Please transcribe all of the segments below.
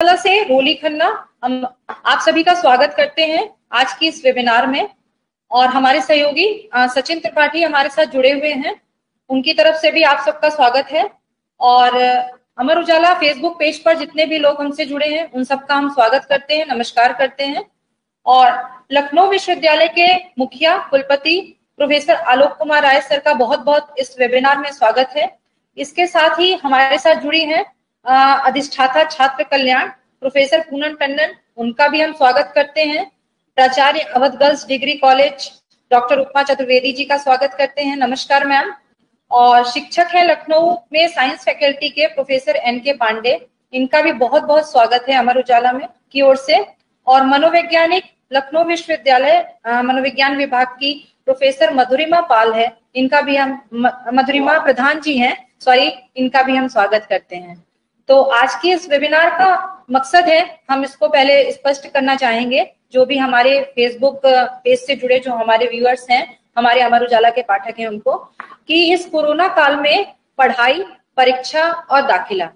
से रोली खन्ना, हम आप सभी का स्वागत करते हैं आज की इस वेबिनार में। और हमारे सहयोगी सचिन त्रिपाठी हमारे साथ जुड़े हुए हैं, उनकी तरफ से भी आप सबका स्वागत है। और अमर उजाला फेसबुक पेज पर जितने भी लोग हमसे जुड़े हैं उन सबका हम स्वागत करते हैं, नमस्कार करते हैं। और लखनऊ विश्वविद्यालय के मुखिया कुलपति प्रोफेसर आलोक कुमार राय सर का बहुत बहुत इस वेबिनार में स्वागत है। इसके साथ ही हमारे साथ जुड़ी हैं अधिष्ठाता छात्र कल्याण प्रोफेसर पूनम टंडन, उनका भी हम स्वागत करते हैं। प्राचार्य Awadh girls degree college doctor Upma Chaturvedi ji का स्वागत करते हैं, नमस्कार मैम। और शिक्षक है लखनऊ में साइंस फैकल्टी के प्रोफेसर एन.के. पांडे, इनका भी बहुत बहुत स्वागत है अमर उजाला में की ओर से। और मनोवैज्ञानिक लखनऊ विश्वविद्यालय मनोविज्ञान विभाग की प्रोफेसर मधुरिमा पाल है, इनका भी हम मधुरिमा प्रधान जी हैं, सॉरी, इनका भी हम स्वागत करते हैं। तो आज की इस वेबिनार का मकसद है, हम इसको पहले स्पष्ट करना चाहेंगे जो भी हमारे फेसबुक पेज से जुड़े जो हमारे व्यूअर्स हैं, हमारे अमर उजाला के पाठक हैं उनको, कि इस कोरोना काल में पढ़ाई, परीक्षा और दाखिला,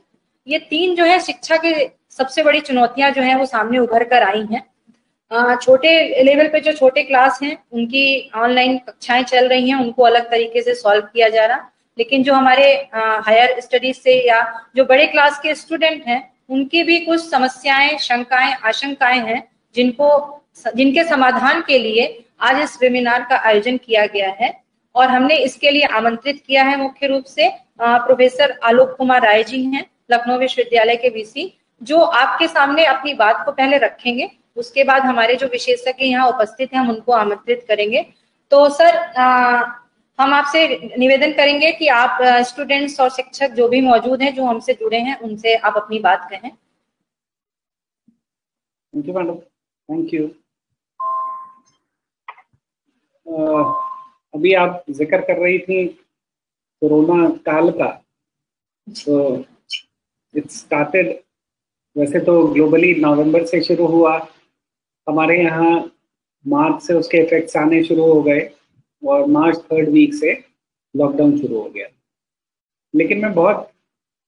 ये तीन जो है शिक्षा की सबसे बड़ी चुनौतियां जो है वो सामने उभर कर आई हैं। छोटे लेवल पे जो छोटे क्लास हैं उनकी ऑनलाइन कक्षाएं चल रही हैं, उनको अलग तरीके से सॉल्व किया जा रहा, लेकिन जो हमारे हायर स्टडीज से या जो बड़े क्लास के स्टूडेंट हैं उनकी भी कुछ समस्याएं, शंकाएं, आशंकाएं हैं जिनके समाधान के लिए आज इस वेबिनार का आयोजन किया गया है। और हमने इसके लिए आमंत्रित किया है मुख्य रूप से प्रोफेसर आलोक कुमार राय जी हैं, लखनऊ विश्वविद्यालय के वीसी, जो आपके सामने अपनी बात को पहले रखेंगे, उसके बाद हमारे जो विशेषज्ञ यहाँ उपस्थित हैं हम उनको आमंत्रित करेंगे। तो सर, हम आपसे निवेदन करेंगे कि आप स्टूडेंट्स और शिक्षक जो भी मौजूद हैं, जो हमसे जुड़े हैं, उनसे आप अपनी बात कहें। Thank you madam, thank you. अभी आप जिक्र कर रही थी कोरोना काल का, तो इट स्टार्टेड, वैसे तो ग्लोबली नवंबर से शुरू हुआ, हमारे यहाँ मार्च से उसके इफेक्ट्स आने शुरू हो गए और मार्च 3rd वीक से लॉकडाउन शुरू हो गया। लेकिन मैं बहुत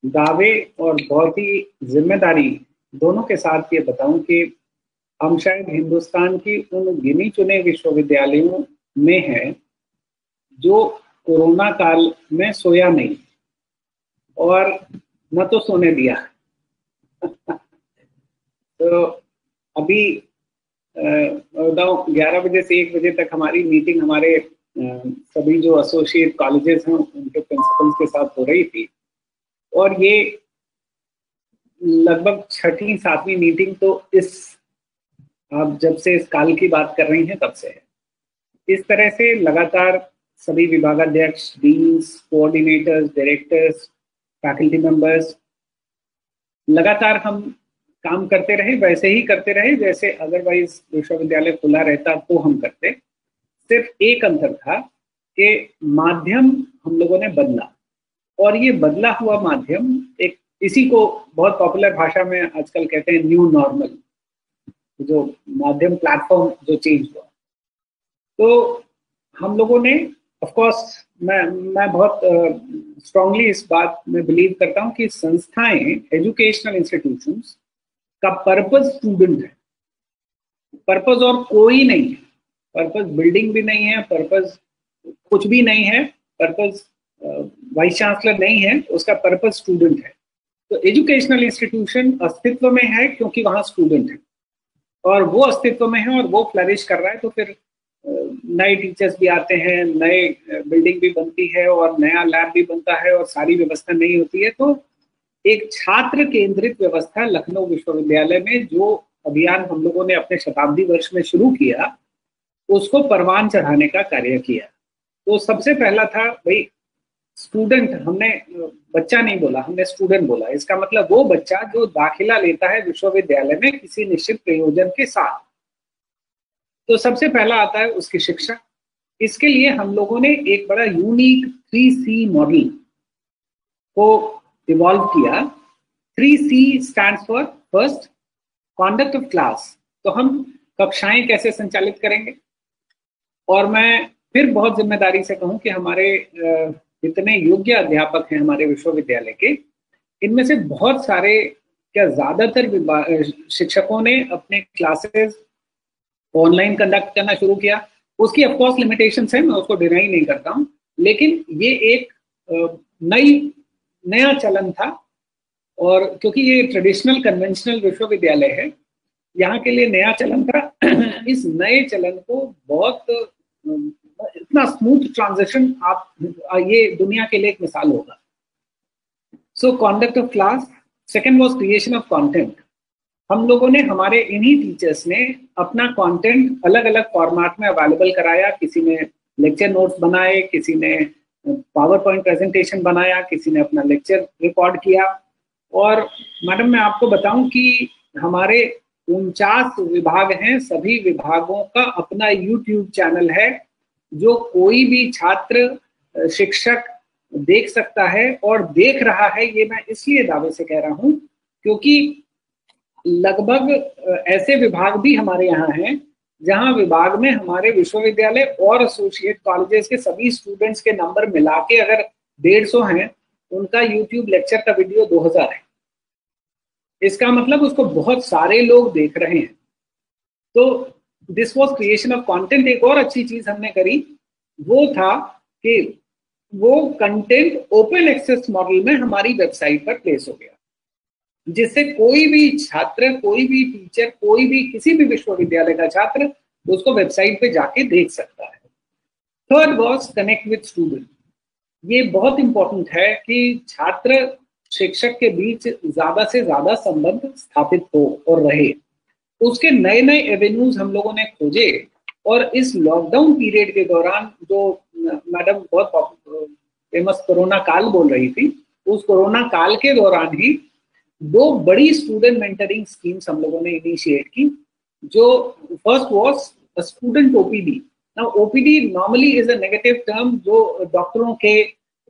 दावे और बहुत ही जिम्मेदारी दोनों के साथ ये बताऊं कि हम शायद हिंदुस्तान की उन गिनी चुने विश्वविद्यालयों में हैं जो कोरोना काल में सोया नहीं और न तो सोने दिया। तो अभी 11 बजे से 1 बजे तक हमारी मीटिंग हमारे सभी जो एसोसिएट कॉलेजेस हैं उनके प्रिंसिपल्स के साथ हो रही थी, और ये लगभग 6वीं 7वीं मीटिंग तो आप जब से इस काल की बात कर रही हैं तब से है। इस तरह से लगातार सभी विभागाध्यक्ष, deans, coordinators, directors, faculty members, लगातार हम काम करते रहे, वैसे ही करते रहे जैसे अदरवाइज विश्वविद्यालय खुला रहता तो हम करते। सिर्फ एक अंतर था कि माध्यम हम लोगों ने बदला, और ये बदला हुआ माध्यम एक, इसी को बहुत पॉपुलर भाषा में आजकल कहते हैं न्यू नॉर्मल, जो माध्यम प्लेटफॉर्म जो चेंज हुआ। तो हम लोगों ने, ऑफ कोर्स मैं बहुत स्ट्रांगली इस बात में बिलीव करता हूँ कि संस्थाएं, एजुकेशनल इंस्टीट्यूशंस का पर्पस स्टूडेंट है, पर्पस और कोई नहीं है, पर्पस बिल्डिंग भी नहीं है, पर्पस कुछ भी नहीं है, पर्पस वाइस चांसलर नहीं है, उसका पर्पस स्टूडेंट है। तो एजुकेशनल इंस्टीट्यूशन अस्तित्व में है क्योंकि वहाँ स्टूडेंट है, और वो अस्तित्व में है और वो फ्लरिश कर रहा है, तो फिर नए टीचर्स भी आते हैं, नए बिल्डिंग भी बनती है और नया लैब भी बनता है और सारी व्यवस्था नहीं होती है। तो एक छात्र केंद्रित व्यवस्था लखनऊ विश्वविद्यालय में जो अभियान हम लोगों ने अपने शताब्दी वर्ष में शुरू किया, उसको परवान चढ़ाने का कार्य किया। तो सबसे पहला था भाई स्टूडेंट, हमने बच्चा नहीं बोला, हमने स्टूडेंट बोला। इसका मतलब वो बच्चा जो दाखिला लेता है विश्वविद्यालय में किसी निश्चित प्रयोजन के साथ, तो सबसे पहला आता है उसकी शिक्षा। इसके लिए हम लोगों ने एक बड़ा यूनिक 3C मॉडल को इवॉल्व किया। 3C stands for first, conduct of class, तो हम कक्षाएं कैसे संचालित करेंगे। और मैं फिर बहुत जिम्मेदारी से कहूं कि हमारे इतने योग्य अध्यापक हैं हमारे विश्वविद्यालय के, इनमें से बहुत सारे क्या ज्यादातर शिक्षकों ने अपने क्लासेस ऑनलाइन कंडक्ट करना शुरू किया? उसकी ऑफकोर्स लिमिटेशंस है, मैं उसको डिनाई नहीं करता हूं, लेकिन ये एक नया चलन था। और क्योंकि ये ट्रेडिशनल कन्वेंशनल विश्वविद्यालय है, यहाँ के लिए नया चलन था। इस नए चलन को बहुत इतना स्मूथ ट्रांजिशन ये दुनिया के लिए एक मिसाल होगा। So conduct of class, second was creation of content. हम लोगों ने, हमारे इन्हीं टीचर्स ने अपना कंटेंट अलग अलग फॉर्मेट में अवेलेबल कराया। किसी ने लेक्चर नोट्स बनाए, किसी ने पावर पॉइंट प्रेजेंटेशन बनाया, किसी ने अपना लेक्चर रिकॉर्ड किया। और मैडम मैं आपको बताऊं कि हमारे 49 विभाग हैं, सभी विभागों का अपना यूट्यूब चैनल है जो कोई भी छात्र शिक्षक देख सकता है और देख रहा है। ये मैं इसलिए दावे से कह रहा हूं क्योंकि लगभग ऐसे विभाग भी हमारे यहाँ हैं जहां विभाग में हमारे विश्वविद्यालय और एसोसिएट कॉलेजेस के सभी स्टूडेंट्स के नंबर मिला के अगर 150 हैं, उनका यूट्यूब लेक्चर का वीडियो 2000 है। इसका मतलब उसको बहुत सारे लोग देख रहे हैं। तो this was creation of content. एक और अच्छी चीज हमने करी वो था कि वो कंटेंट ओपन एक्सेस मॉडल में हमारी वेबसाइट पर प्लेस हो गया, जिससे कोई भी छात्र, कोई भी टीचर, कोई भी किसी भी विश्वविद्यालय का छात्र उसको वेबसाइट पे जाके देख सकता है। Third was connect with student. ये बहुत इंपॉर्टेंट है कि छात्र शिक्षक के बीच ज्यादा से ज्यादा संबंध स्थापित हो और रहे। उसके नए नए एवेन्यूज हम लोगों ने खोजे और इस लॉकडाउन पीरियड के दौरान, जो मैडम बहुत फेमस कोरोना काल बोल रही थी, उस कोरोना काल के दौरान ही 2 बड़ी स्टूडेंट मेंटरिंग स्कीम्स हम लोगों ने इनिशिएट की। जो first was student OPD. Now OPD normally is a negative term जो डॉक्टरों के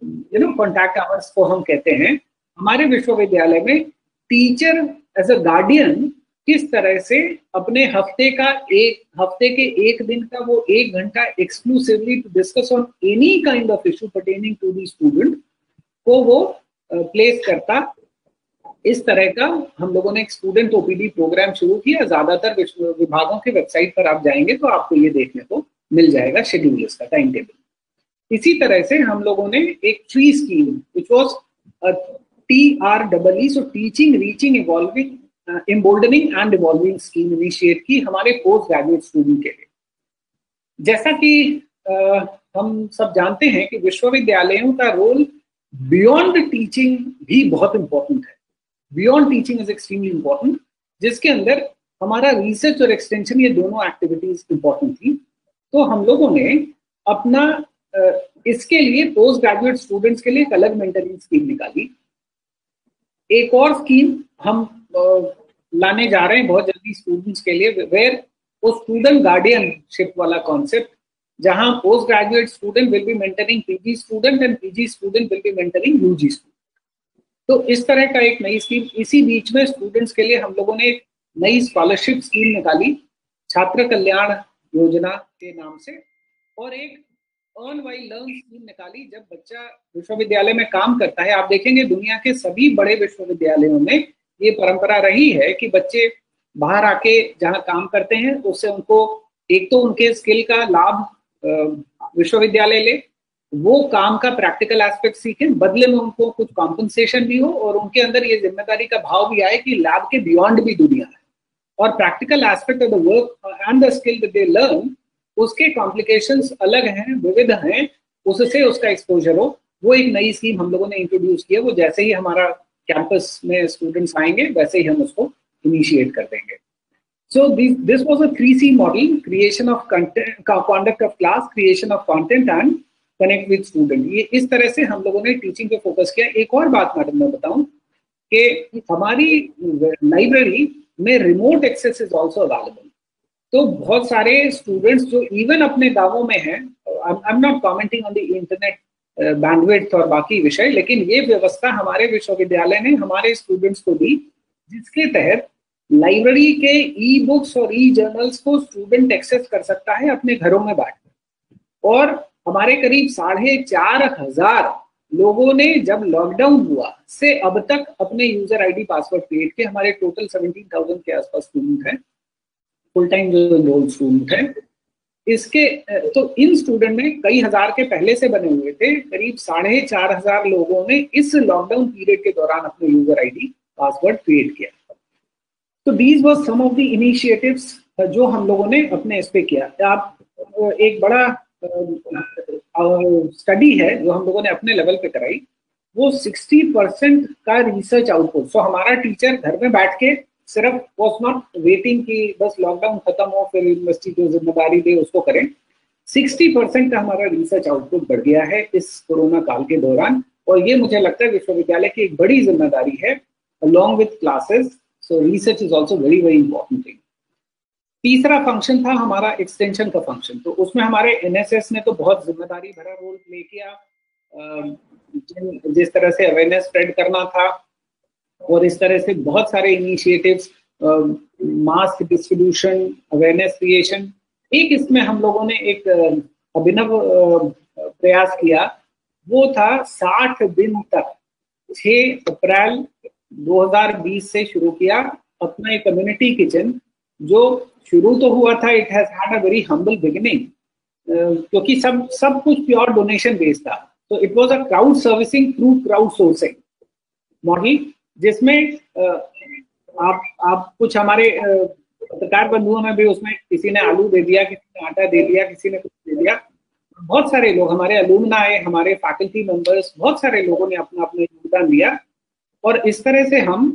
कॉन्टैक्ट आवर्स को हम कहते हैं। हमारे विश्वविद्यालय में टीचर एज अ गार्डियन किस तरह से अपने हफ्ते के एक दिन का वो 1 घंटा exclusively to discuss on any kind of issue pertaining to the student को वो प्लेस करता। इस तरह का हम लोगों ने एक स्टूडेंट ओपीडी प्रोग्राम शुरू किया। ज्यादातर विभागों के वेबसाइट पर आप जाएंगे तो आपको ये देखने को मिल जाएगा शेड्यूल, इसका टाइम टेबल। इसी तरह से हम लोगों ने एक tree scheme which was TREE, so teaching reaching evolving emboldening and evolving scheme initiate की हमारे पोस्ट ग्रेजुएट स्टूडेंट के लिए। जैसा कि हम सब जानते हैं कि विश्वविद्यालयों का रोल बियॉन्ड टीचिंग भी बहुत इंपॉर्टेंट है। Beyond teaching is extremely important, जिसके अंदर हमारा रिसर्च और एक्सटेंशन, ये दोनों एक्टिविटीज इंपॉर्टेंट थी। तो हम लोगों ने अपना इसके लिए पोस्ट ग्रेजुएट स्टूडेंट्स के लिए एक अलग मेंटरिंग स्कीम निकाली। एक और स्कीम हम लाने जा रहे हैं बहुत जल्दी स्टूडेंट्स के लिए, वेयर वो स्टूडेंट गार्डियनशिप वाला कॉन्सेप्ट, जहां post graduate student will be mentoring PG student and PG student will be mentoring UG student. तो इस तरह का एक नई स्कीम। इसी बीच में स्टूडेंट्स के लिए हम लोगों ने एक नई स्कॉलरशिप स्कीम निकाली, छात्र कल्याण योजना के नाम से, और एक अर्न व्हाइल लर्न स्कीम निकाली। जब बच्चा विश्वविद्यालय में काम करता है, आप देखेंगे दुनिया के सभी बड़े विश्वविद्यालयों में ये परंपरा रही है कि बच्चे बाहर आके जहाँ काम करते हैं उससे उनको एक तो उनके स्किल का लाभ विश्वविद्यालय ले, वो काम का प्रैक्टिकल एस्पेक्ट सीखें, बदले में उनको कुछ कॉम्पनसेशन भी हो और उनके अंदर ये जिम्मेदारी का भाव भी आए कि लैब के बियॉन्ड भी दुनिया है और practical aspect of the work and the skill that they learn, उसके कॉम्प्लिकेशंस अलग हैं, विविध हैं, उससे उसका एक्सपोजर हो। वो एक नई स्कीम हम लोगों ने इंट्रोड्यूस की है। वो जैसे ही हमारा कैंपस में स्टूडेंट्स आएंगे वैसे ही हम उसको इनिशिएट कर देंगे। So this was a 3C model, creation of content, conduct of class, creation of content and connect with student. ये इस तरह से हम लोगों ने टीचिंग पे फोकस किया। एक और बात मैडम मैं बताऊं कि हमारी लाइब्रेरी में remote access is also available. तो बहुत सारे स्टूडेंट्स जो इवन अपने गांवों में हैं, I am not commenting on the internet bandwidth और बाकी विषय, लेकिन ये व्यवस्था हमारे विश्वविद्यालय ने हमारे स्टूडेंट्स को दी, जिसके तहत लाइब्रेरी के ई बुक्स और ई जर्नल्स को स्टूडेंट एक्सेस कर सकता है अपने घरों में बैठकर। और हमारे करीब 4,500 लोगों ने जब लॉकडाउन हुआ से अब तक अपने यूजर आईडी पासवर्ड क्रिएट किए। हमारे टोटल 17,000 के आसपास स्टूडेंट हैं, फुल टाइम जो एनरोल्ड स्टूडेंट हैं। इसके तो इन स्टूडेंट में कई हजार के पहले से बने हुए थे, करीब 4,500 लोगों ने इस लॉकडाउन पीरियड के दौरान अपने यूजर आईडी पासवर्ड क्रिएट किया। तो these was some of the initiatives जो हम लोगों ने अपने इस पे किया। आप एक बड़ा स्टडी है जो हम लोगों ने अपने लेवल पे कराई, वो 60% का रिसर्च आउटपुट। सो हमारा टीचर घर में बैठ के सिर्फ वॉज नॉट वेटिंग कि बस लॉकडाउन खत्म हो फिर यूनिवर्सिटी जो जिम्मेदारी दे उसको करें। 60% का हमारा रिसर्च आउटपुट बढ़ गया है इस कोरोना काल के दौरान, और ये मुझे लगता है विश्वविद्यालय की एक बड़ी जिम्मेदारी है along with classes. So research is also very very important thing. तीसरा फंक्शन था हमारा एक्सटेंशन का फंक्शन। तो उसमें हमारे एनएसएस ने तो बहुत जिम्मेदारी भरा रोल प्ले किया। जिस तरह से अवेयरनेस स्प्रेड करना था और इस तरह से बहुत सारे initiatives, mask distribution, awareness creation. एक इसमें हम लोगों ने एक अभिनव प्रयास किया, वो था 60 दिन तक 6 अप्रैल 2020 से शुरू किया अपना एक कम्युनिटी किचन, जो शुरू तो हुआ था, it has had a very humble beginning, क्योंकि सब कुछ प्योर डोनेशन बेस्ड था। तो it was a crowd servicing through crowd sourcing model, जिसमें आप कुछ हमारे पत्रकार बंधुओं में भी उसमें किसी ने आलू दे दिया, किसी ने आटा दे दिया, किसी ने कुछ दे दिया। बहुत सारे लोग, हमारे अलुमनाई, हमारे फैकल्टी मेंबर्स, बहुत सारे लोगों ने अपना अपना योगदान दिया, और इस तरह से हम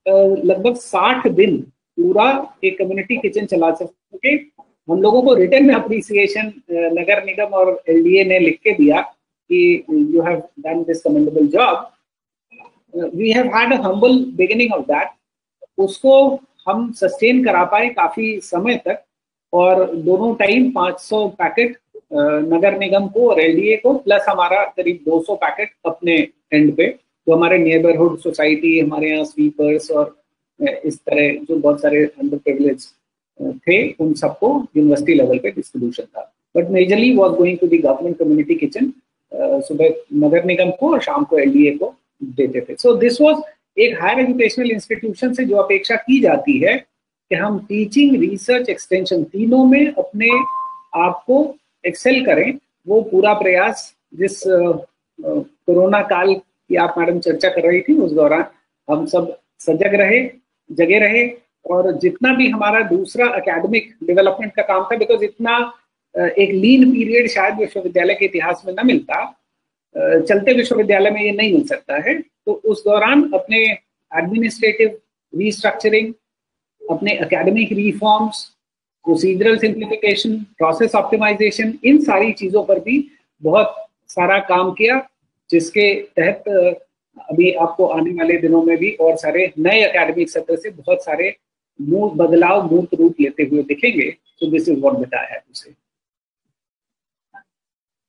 लगभग 60 दिन पूरा एक कम्युनिटी किचन चला सके। हम लोगों को रिटर्न में अप्रिसिएशन नगर निगम और एलडीए ने लिख के दिया कि you have done this commendable job. We have had a humble beginning of that. उसको हम सस्टेन करा पाए काफी समय तक, और दोनों टाइम 500 पैकेट नगर निगम को और एलडीए को, प्लस हमारा करीब 200 पैकेट अपने एंड पे, तो हमारे नेबरहुड सोसाइटी, हमारे यहाँ स्वीपर्स और इस तरह जो बहुत सारे अंडर प्रिविलेज थे, उन सबको यूनिवर्सिटी लेवल पे डिस्ट्रीब्यूशन था। But majorly was going to the government community kitchen, सुबह नगर निगम को और शाम को एलडीए को देते थे। सो दिस वाज एक हायर एजुकेशनल इंस्टीट्यूशन से जो अपेक्षा की जाती है कि हम टीचिंग, रिसर्च, एक्सटेंशन तीनों में अपने आप को एक्सेल करें, वो पूरा प्रयास जिस कोरोना काल की आप मैडम चर्चा कर रही थी उस दौरान हम सब सजग रहे, जगे रहे, और जितना भी हमारा दूसरा एकेडमिक डेवलपमेंट का काम था, बिकॉज इतना एक लीन पीरियड शायद विश्वविद्यालय के इतिहास में न मिलता, चलते विश्वविद्यालय में ये नहीं मिल सकता है। तो उस दौरान अपने एडमिनिस्ट्रेटिव रीस्ट्रक्चरिंग, अपने academic reforms, procedural simplification, process optimisation, इन सारी चीजों पर भी बहुत सारा काम किया, जिसके तहत अभी आपको आने वाले दिनों में भी और सारे नए एकेडमिक सत्र से बहुत सारे बदलाव मूर्त रूप लेते हुए दिखेंगे। तो this is what that I have to say.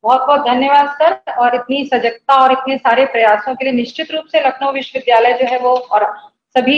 बहुत बहुत धन्यवाद सर, और इतनी सजगता और इतने सारे प्रयासों के लिए निश्चित रूप से लखनऊ विश्वविद्यालय जो है वो और सभी